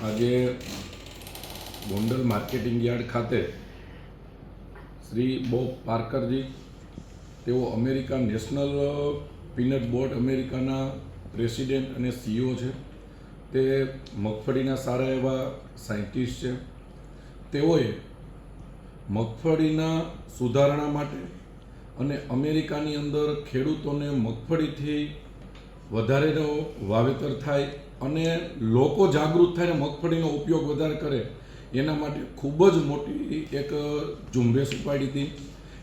આજે Gondal marketing yard ખાતે Shri Bob પાર્કરજી, તેઓ અમેરિકા નેશનલ પીનટ બોર્ડ અમેરિકાના પ્રેસિડેન્ટ અને CEO છે. તે મગફળીના સારા એવા સાયન્ટિસ્ટ છે. તેઓએ મગફળીના સુધારણા માટે અને અમેરિકાની અંદર ખેડૂતોને મગફળીથી વધારેનો વાવેતર થાય અને લોકો જાગૃત થાય ને મગફળીનો ઉપયોગ વધારે કરે એના માટે ખૂબ જ મોટી એક ઝુંબેશ ઉપાડી હતી.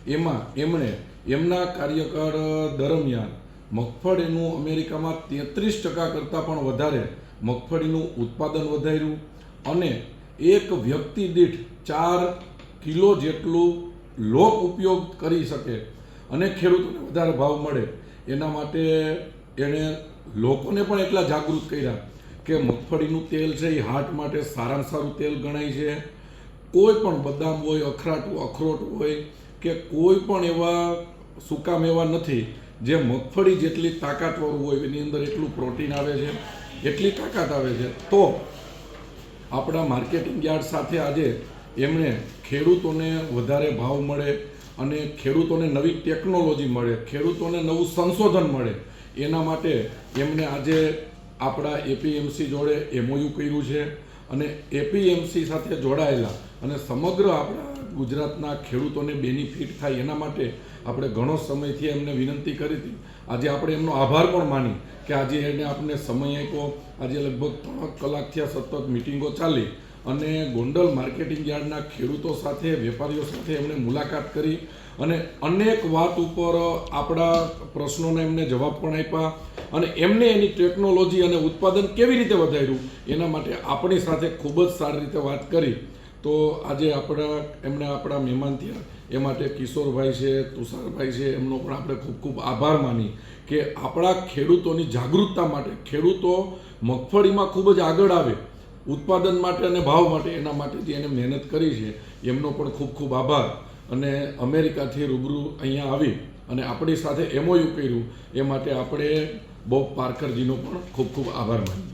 એમાં એમણે એમના કાર્યકાળ દરમિયાન મગફળીનું અમેરિકામાં 33% કરતાં પણ વધારે મગફળીનું ઉત્પાદન વધાર્યું અને એક વ્યક્તિ દીઠ 4 કિલો જેટલું લોક ઉપયોગ કરી શકે અને ખેડૂતોને વધારે ભાવ મળે એના માટે એણે લોકોને પણ એટલા જાગૃત કર્યા કે મગફળીનું તેલ છે એ હાર્ટ માટે સારામાં સારું તેલ ગણાય છે. કોઈ પણ બદામ હોય, અખરોટ હોય કે કોઈ પણ એવા સૂકા મેવા નથી જે મગફળી જેટલી તાકાતવાળું હોય, એની અંદર એટલું પ્રોટીન આવે છે, એટલી તાકાત આવે છે. તો આપણા માર્કેટિંગ યાર્ડ સાથે આજે એમણે ખેડૂતોને વધારે ભાવ મળે અને ખેડૂતોને નવી ટેકનોલોજી મળે, ખેડૂતોને નવું સંશોધન મળે એના માટે એમણે આજે આપણા APMC જોડે MOU કર્યું છે અને APMC સાથે જોડાયેલા અને સમગ્ર આપણા ગુજરાતના ખેડૂતોને બેનિફિટ થાય એના માટે આપણે ઘણો સમયથી એમને વિનંતી કરી હતી. આજે આપણે એમનો આભાર પણ માની કે આજે એને આપણને સમય આપ્યો. આજે લગભગ 3 કલાક થયા સતત મિટિંગો ચાલી અને ગોંડલ માર્કેટિંગ યાર્ડના ખેડૂતો સાથે, વેપારીઓ સાથે એમણે મુલાકાત કરી અને અનેક વાત ઉપર આપણા પ્રશ્નોને એમને જવાબ પણ આપ્યા અને એમને એની ટેકનોલોજી અને ઉત્પાદન કેવી રીતે વધાર્યું એના માટે આપણી સાથે ખૂબ જ સારી રીતે વાત કરી. તો આજે એમણે આપણા મહેમાન થયા એ માટે કિશોરભાઈ છે, તુષારભાઈ છે, એમનો પણ આપણે ખૂબ ખૂબ આભાર માની કે આપણા ખેડૂતોની જાગૃતતા માટે, ખેડૂતો મગફળીમાં ખૂબ જ આગળ આવે ઉત્પાદન માટે અને ભાવ માટે, એના માટે જે એને મહેનત કરી છે એમનો પણ ખૂબ ખૂબ આભાર. અને અમેરિકાથી રૂબરૂ અહીંયા આવી અને આપણી સાથે MOU કર્યું એ માટે આપણે બોબ પાર્કરજીનો પણ ખૂબ ખૂબ આભાર માનીએ.